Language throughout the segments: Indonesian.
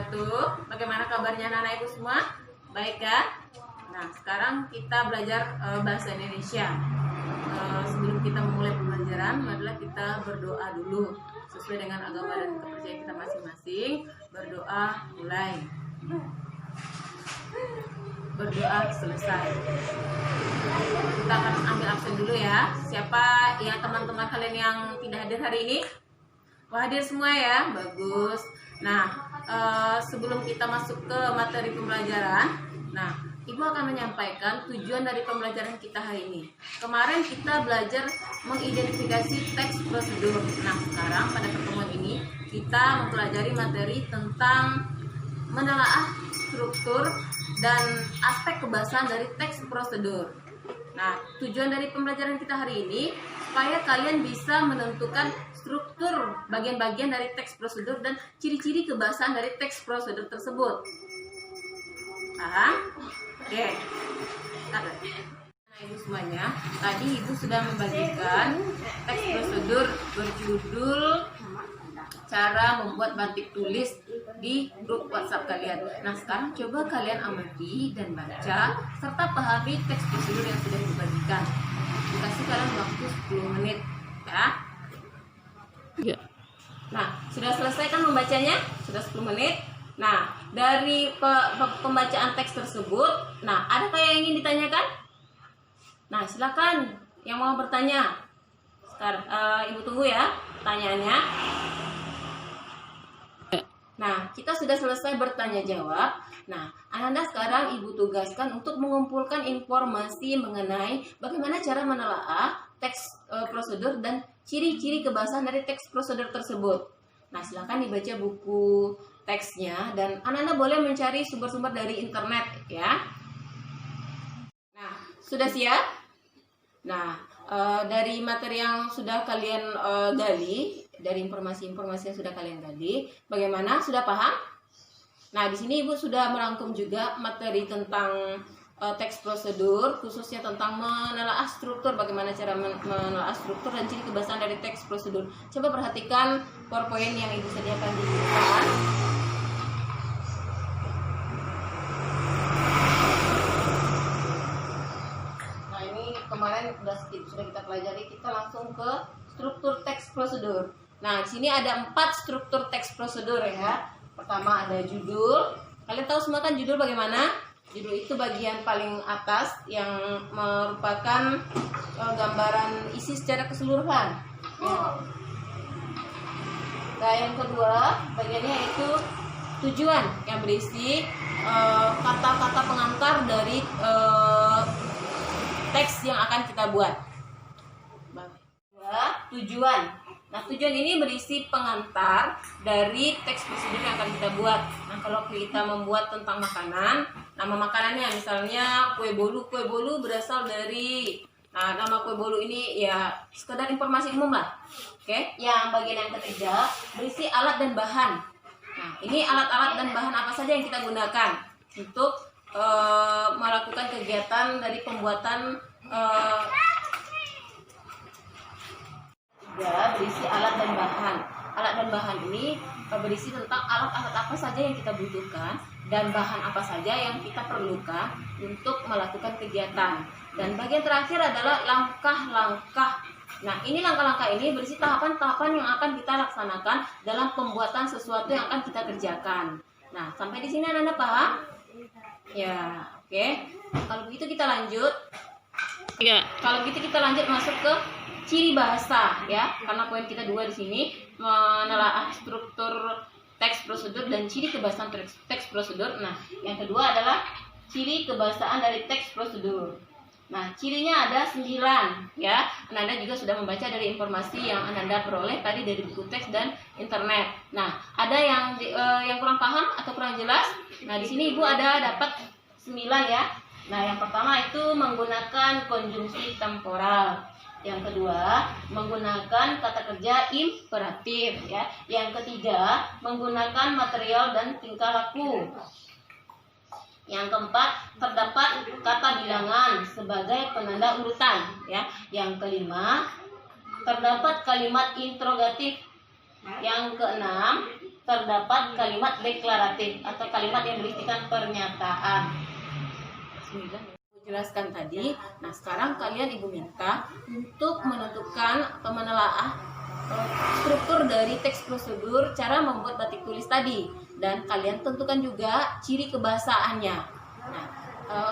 wabarakatuh. Bagaimana kabarnya anak-anak ibu semua? Baik kan? Nah, sekarang kita belajar bahasa Indonesia. Sebelum kita memulai pembelajaran, marilah kita berdoa dulu sesuai dengan agama dan kepercayaan kita masing-masing. Berdoa mulai. Berdoa selesai. Kita akan ambil absen dulu ya. Siapa ya teman-teman kalian yang tidak hadir hari ini? Wah, hadir semua ya, bagus. Nah, sebelum kita masuk ke materi pembelajaran, nah, Ibu akan menyampaikan tujuan dari pembelajaran kita hari ini. Kemarin kita belajar mengidentifikasi teks prosedur. Nah, sekarang pada pertemuan ini kita mempelajari materi tentang menelaah struktur dan aspek kebahasaan dari teks prosedur. Nah, tujuan dari pembelajaran kita hari ini supaya kalian bisa menentukan struktur bagian-bagian dari teks prosedur dan ciri-ciri kebahasaan dari teks prosedur tersebut. Paham? Oke. Nah, Ibu semuanya, tadi Ibu sudah membagikan teks prosedur berjudul cara membuat batik tulis di grup WhatsApp kalian. Nah, sekarang coba kalian amati dan baca serta pahami teks prosedur yang sudah dibagikan. Dikasih kalian waktu 10 menit ya. Ya. Nah, sudah selesai kan membacanya? Sudah 10 menit. Nah, dari pembacaan teks tersebut, nah, adakah yang ingin ditanyakan? Nah, silakan yang mau bertanya. Sekarang Ibu tunggu ya pertanyaannya. Nah, kita sudah selesai bertanya jawab. Nah, Anda sekarang Ibu tugaskan untuk mengumpulkan informasi mengenai bagaimana cara menelaah teks prosedur dan ciri-ciri kebahasaan dari teks prosedur tersebut. Nah, silakan dibaca buku teksnya dan Anda boleh mencari sumber-sumber dari internet ya. Nah, sudah siap? Nah, dari materi yang sudah kalian gali, dari informasi-informasi yang sudah kalian gali, bagaimana? Sudah paham? Nah, di sini Ibu sudah merangkum juga materi tentang teks prosedur, khususnya tentang menelaah struktur, bagaimana cara menelaah struktur dan ciri kebahasaan dari teks prosedur. Coba perhatikan PowerPoint yang Ibu sediakan di depan. Nah, ini kemarin sudah kita pelajari, kita langsung ke struktur teks prosedur. Nah, di sini ada 4 struktur teks prosedur ya. Pertama ada judul. Kalian tahu semua kan judul bagaimana? Judul itu bagian paling atas yang merupakan gambaran isi secara keseluruhan. Ya. Nah, yang kedua bagiannya itu tujuan yang berisi kata-kata pengantar dari teks yang akan kita buat. Tujuan. Nah, tujuan ini berisi pengantar dari teks prosedur yang akan kita buat. Nah, kalau kita membuat tentang makanan, nama makanannya misalnya kue bolu berasal dari, nah, nama kue bolu ini ya sekedar informasi umum lah. Oke, yang bagian yang ketiga berisi alat dan bahan. Nah, ini alat-alat dan bahan apa saja yang kita gunakan untuk melakukan kegiatan dari pembuatan berisi alat dan bahan. Alat dan bahan ini berisi tentang alat-alat apa saja yang kita butuhkan dan bahan apa saja yang kita perlukan untuk melakukan kegiatan. Dan bagian terakhir adalah langkah-langkah. Nah, ini langkah-langkah ini berisi tahapan-tahapan yang akan kita laksanakan dalam pembuatan sesuatu yang akan kita kerjakan. Nah, sampai di sini Anda paham? Ya, oke. Kalau begitu kita lanjut. Ya. Kalau begitu kita lanjut masuk ke ciri bahasa ya, karena poin kita 2 di sini menelaah struktur teks prosedur dan ciri kebahasaan teks prosedur. Nah, yang kedua adalah ciri kebahasaan dari teks prosedur. Nah, cirinya ada 9 ya. Anda juga sudah membaca dari informasi yang Anda peroleh tadi dari buku teks dan internet. Nah, ada yang kurang paham atau kurang jelas? Nah, di sini Ibu ada dapat 9 ya. Nah, yang pertama itu menggunakan konjungsi temporal. Yang kedua, menggunakan kata kerja imperatif ya. Yang ketiga, menggunakan material dan tingkah laku. Yang keempat, terdapat kata bilangan sebagai penanda urutan ya. Yang kelima, terdapat kalimat interrogatif. Yang keenam, terdapat kalimat deklaratif atau kalimat yang berisikan pernyataan. Jelaskan tadi. Nah, sekarang kalian Ibu minta untuk menentukan atau menelaah struktur dari teks prosedur cara membuat batik tulis tadi, dan kalian tentukan juga ciri kebahasaannya. Nah,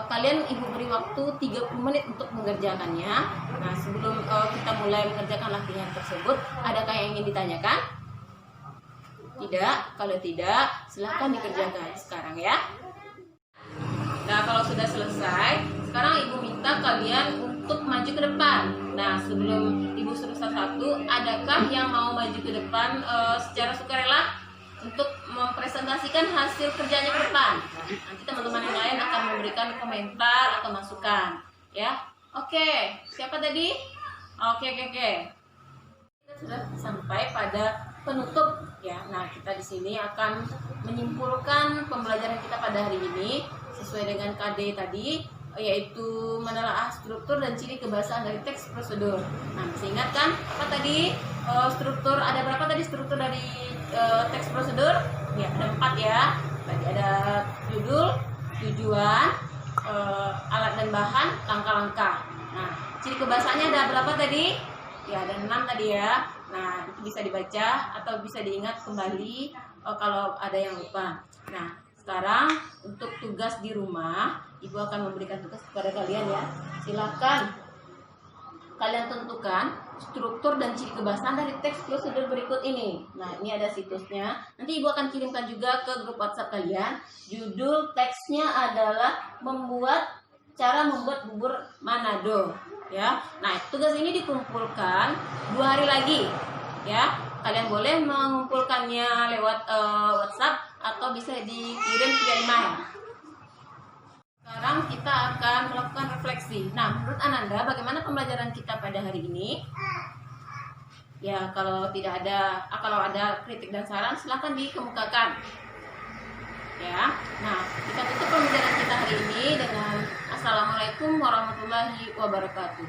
kalian Ibu beri waktu 30 menit untuk mengerjakannya. Nah, sebelum kita mulai mengerjakan latihan tersebut, adakah yang ingin ditanyakan? Tidak? Kalau tidak, silahkan dikerjakan sekarang ya. Nah, kalau sudah selesai, sekarang Ibu minta kalian untuk maju ke depan. Nah, sebelum Ibu suruh satu-satu, adakah yang mau maju ke depan secara sukarela untuk mempresentasikan hasil kerjanya ke depan? Nanti teman-teman yang lain akan memberikan komentar atau masukan, ya. Oke, siapa tadi? Oke. Kita sudah sampai pada penutup, ya. Nah, kita di sini akan menyimpulkan pembelajaran kita pada hari ini sesuai dengan KD tadi, yaitu menelaah struktur dan ciri kebahasaan dari teks prosedur. Nah, masih ingat kan apa tadi struktur, ada berapa tadi struktur dari teks prosedur? Ya, ada 4 ya. Tadi ada judul, tujuan, alat dan bahan, langkah-langkah. Nah, ciri kebahasaannya ada berapa tadi? Ya, ada 6 tadi ya. Nah, itu bisa dibaca atau bisa diingat kembali kalau ada yang lupa. Nah, sekarang untuk tugas di rumah, Ibu akan memberikan tugas kepada kalian ya. Silakan kalian tentukan struktur dan ciri kebahasaan dari teks prosedur berikut ini. Nah, ini ada situsnya. Nanti Ibu akan kirimkan juga ke grup WhatsApp kalian. Judul teksnya adalah cara membuat bubur Manado. Ya, nah tugas ini dikumpulkan 2 hari lagi. Ya, kalian boleh mengumpulkannya lewat WhatsApp atau bisa dikirim via email. Sekarang kita akan melakukan refleksi. Nah, menurut Ananda, bagaimana pembelajaran kita pada hari ini? Ya, kalau ada kritik dan saran, silakan dikemukakan. Ya, nah kita tutup pembelajaran kita hari ini dengan Assalamualaikum warahmatullahi wabarakatuh.